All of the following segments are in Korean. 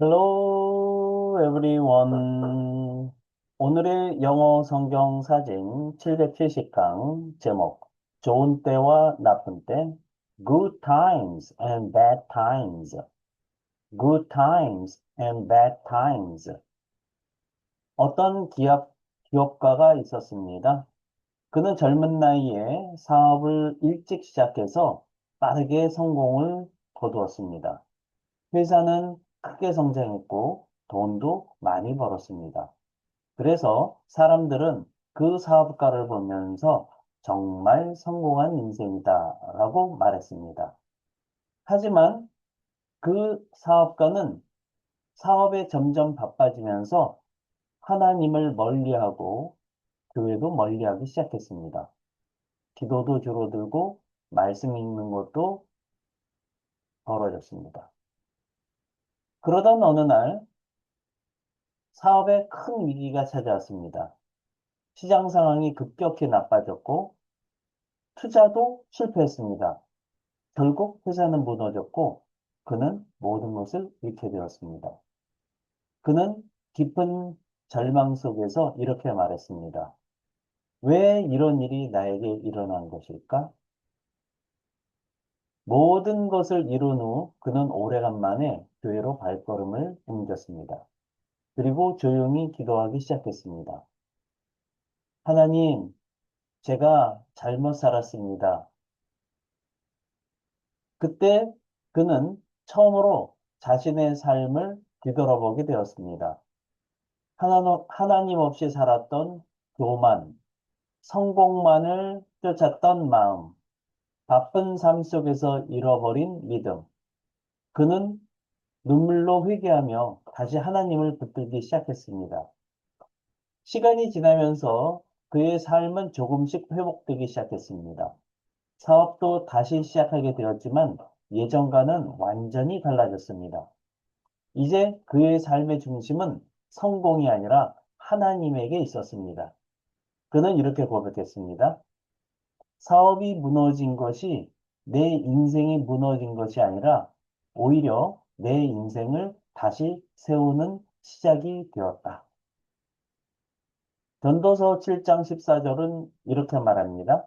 Hello everyone. 오늘의 영어 성경 사진 770강 제목 좋은 때와 나쁜 때 Good times and bad times. Good times and bad times. 어떤 기업가가 있었습니다. 그는 젊은 나이에 사업을 일찍 시작해서 빠르게 성공을 거두었습니다. 회사는 크게 성장했고 돈도 많이 벌었습니다. 그래서 사람들은 그 사업가를 보면서 정말 성공한 인생이다 라고 말했습니다. 하지만 그 사업가는 사업에 점점 바빠지면서 하나님을 멀리하고 교회도 멀리하기 시작했습니다. 기도도 줄어들고 말씀 읽는 것도 벌어졌습니다. 그러던 어느 날 사업에 큰 위기가 찾아왔습니다. 시장 상황이 급격히 나빠졌고 투자도 실패했습니다. 결국 회사는 무너졌고 그는 모든 것을 잃게 되었습니다. 그는 깊은 절망 속에서 이렇게 말했습니다. 왜 이런 일이 나에게 일어난 것일까? 모든 것을 이룬 후 그는 오래간만에 교회로 발걸음을 옮겼습니다. 그리고 조용히 기도하기 시작했습니다. 하나님, 제가 잘못 살았습니다. 그때 그는 처음으로 자신의 삶을 뒤돌아보게 되었습니다. 하나님 없이 살았던 교만, 성공만을 쫓았던 마음, 바쁜 삶 속에서 잃어버린 믿음. 그는 눈물로 회개하며 다시 하나님을 붙들기 시작했습니다. 시간이 지나면서 그의 삶은 조금씩 회복되기 시작했습니다. 사업도 다시 시작하게 되었지만 예전과는 완전히 달라졌습니다. 이제 그의 삶의 중심은 성공이 아니라 하나님에게 있었습니다. 그는 이렇게 고백했습니다. 사업이 무너진 것이 내 인생이 무너진 것이 아니라 오히려 내 인생을 다시 세우는 시작이 되었다. 전도서 7장 14절은 이렇게 말합니다.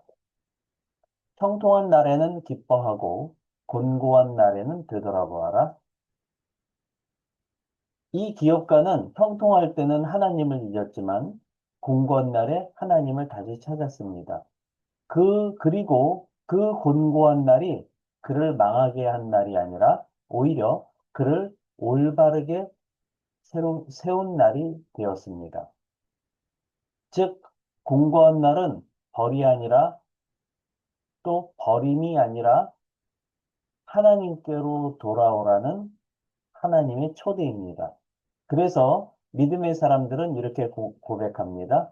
형통한 날에는 기뻐하고 곤고한 날에는 되돌아보아라. 이 기업가는 형통할 때는 하나님을 잊었지만 곤고한 날에 하나님을 다시 찾았습니다. 그리고 그 곤고한 날이 그를 망하게 한 날이 아니라 오히려 그를 올바르게 세운 날이 되었습니다. 즉, 곤고한 날은 벌이 아니라 또 버림이 아니라 하나님께로 돌아오라는 하나님의 초대입니다. 그래서 믿음의 사람들은 이렇게 고백합니다.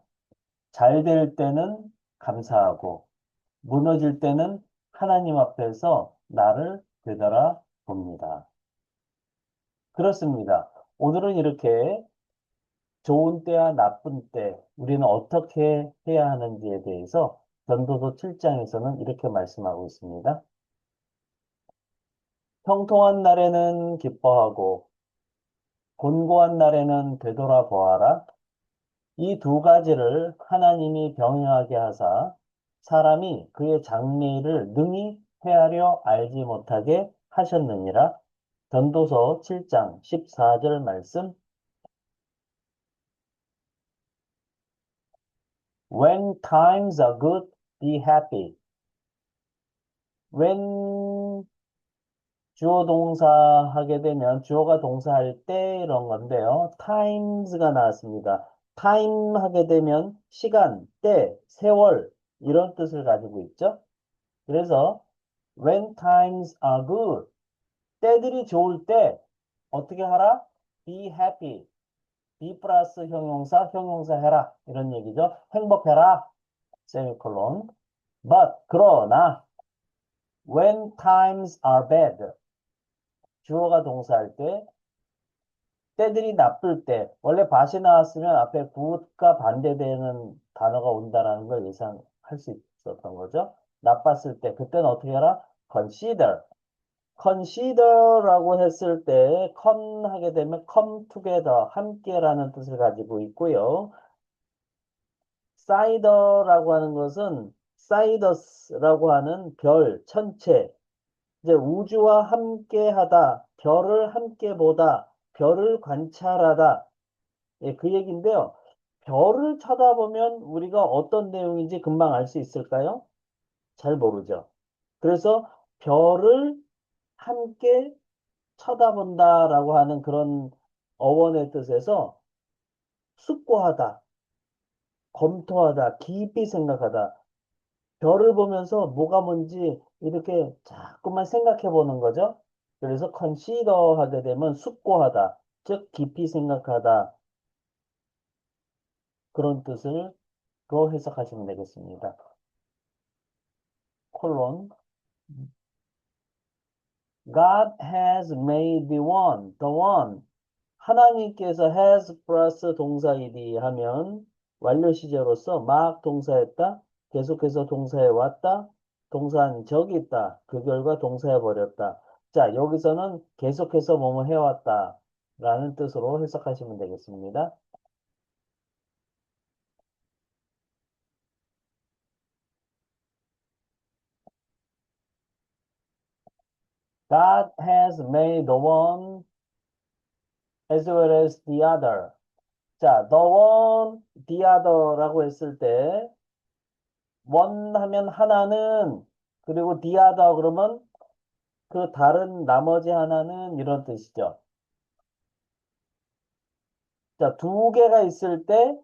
잘 될 때는 감사하고 무너질 때는 하나님 앞에서 나를 되돌아 봅니다. 그렇습니다. 오늘은 이렇게 좋은 때와 나쁜 때 우리는 어떻게 해야 하는지에 대해서 전도서 7장에서는 이렇게 말씀하고 있습니다. 형통한 날에는 기뻐하고 곤고한 날에는 되돌아보아라. 이 두 가지를 하나님이 병행하게 하사 사람이 그의 장래일을 능히 헤아려 알지 못하게 하셨느니라. 전도서 7장 14절 말씀. When times are good, be happy. When 주어 동사 하게 되면 주어가 동사할 때 이런 건데요. times가 나왔습니다. time 하게 되면 시간, 때, 세월 이런 뜻을 가지고 있죠. 그래서 when times are good, 때들이 좋을 때 어떻게 하라? be happy. be 플러스 형용사, 형용사 해라. 이런 얘기죠. 행복해라. 세미콜론. but 그러나 when times are bad. 주어가 동사할 때 때들이 나쁠 때 원래 밭이 나왔으면 앞에 굿과 반대되는 단어가 온다라는 걸 예상할 수 있었던 거죠. 나빴을 때 그때는 어떻게 해라? consider. consider라고 했을 때 come 하게 되면 come together 함께라는 뜻을 가지고 있고요. cider라고 하는 것은 sidus라고 하는 별, 천체, 이제 우주와 함께하다, 별을 함께 보다, 별을 관찰하다, 예, 그 얘기인데요. 별을 쳐다보면 우리가 어떤 내용인지 금방 알 수 있을까요? 잘 모르죠. 그래서 별을 함께 쳐다본다라고 하는 그런 어원의 뜻에서 숙고하다, 검토하다, 깊이 생각하다, 별을 보면서 뭐가 뭔지 이렇게 자꾸만 생각해 보는 거죠. 그래서 consider 하게 되면 숙고하다, 즉 깊이 생각하다 그런 뜻을 로 해석하시면 되겠습니다. 콜론 God has made the one 하나님께서 has 플러스 동사이디 하면 완료 시제로서 막 동사했다, 계속해서 동사해 왔다, 동사한 적이 있다, 그 결과 동사해 버렸다. 자, 여기서는 계속해서 뭐뭐 해왔다 라는 뜻으로 해석하시면 되겠습니다. God has made the one as well as the other. 자, the one, the other라고 했을 때 one 하면 하나는 그리고 the other 그러면 그 다른 나머지 하나는 이런 뜻이죠. 자, 두 개가 있을 때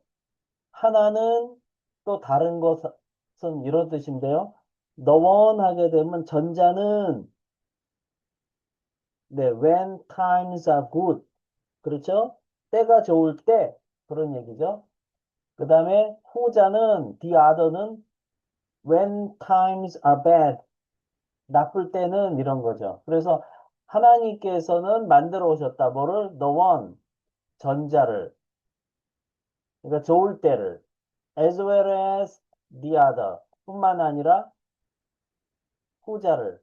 하나는 또 다른 것은 이런 뜻인데요. the one 하게 되면 전자는 네, when times are good. 그렇죠? 때가 좋을 때 그런 얘기죠. 그 다음에 후자는 the other는 when times are bad. 나쁠 때는 이런 거죠. 그래서 하나님께서는 만들어 오셨다. 뭐를? The one, 전자를. 그러니까 좋을 때를. As well as the other. 뿐만 아니라 후자를.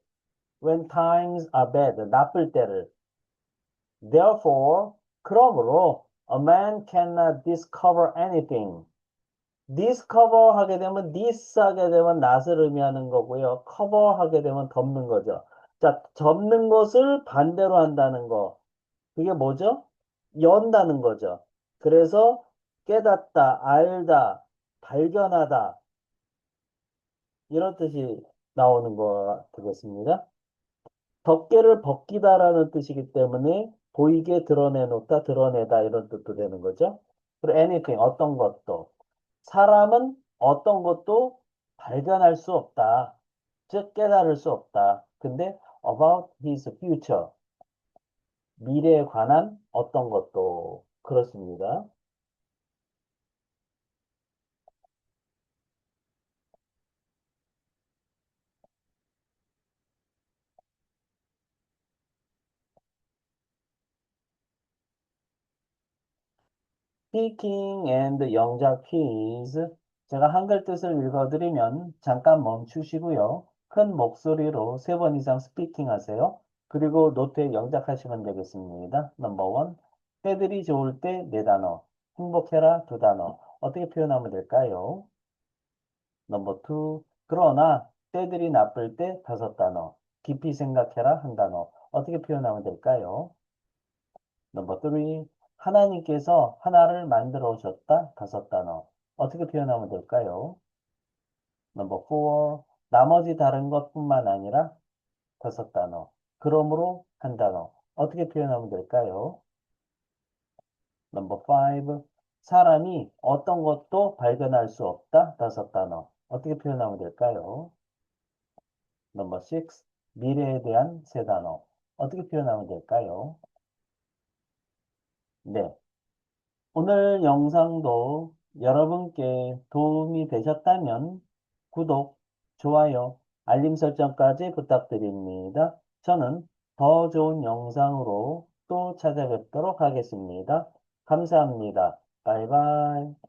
When times are bad. 나쁠 때를. Therefore, 그러므로 a man cannot discover anything. discover 하게 되면 this 하게 되면 낫을 의미하는 거고요. cover 하게 되면 덮는 거죠. 자, 덮는 것을 반대로 한다는 거. 그게 뭐죠? 연다는 거죠. 그래서 깨닫다, 알다, 발견하다 이런 뜻이 나오는 거 되겠습니다. 덮개를 벗기다라는 뜻이기 때문에 보이게 드러내놓다, 드러내다 이런 뜻도 되는 거죠. 그리고 anything, 어떤 것도. 사람은 어떤 것도 발견할 수 없다. 즉 깨달을 수 없다. 근데 about his future, 미래에 관한 어떤 것도 그렇습니다. Speaking and 영작 퀴즈. 제가 한글 뜻을 읽어드리면 잠깐 멈추시고요. 큰 목소리로 세 번 이상 스피킹 하세요. 그리고 노트에 영작하시면 되겠습니다. 넘버 원. 때들이 좋을 때 네 단어. 행복해라 두 단어. 어떻게 표현하면 될까요? 넘버 투. 그러나 때들이 나쁠 때 다섯 단어. 깊이 생각해라 한 단어. 어떻게 표현하면 될까요? 넘버 3. 하나님께서 하나를 만들어 오셨다. 다섯 단어. 어떻게 표현하면 될까요? 넘버 4. 나머지 다른 것뿐만 아니라 다섯 단어. 그러므로 한 단어. 어떻게 표현하면 될까요? 넘버 5. 사람이 어떤 것도 발견할 수 없다. 다섯 단어. 어떻게 표현하면 될까요? 넘버 6. 미래에 대한 세 단어. 어떻게 표현하면 될까요? 네. 오늘 영상도 여러분께 도움이 되셨다면 구독, 좋아요, 알림 설정까지 부탁드립니다. 저는 더 좋은 영상으로 또 찾아뵙도록 하겠습니다. 감사합니다. 바이바이.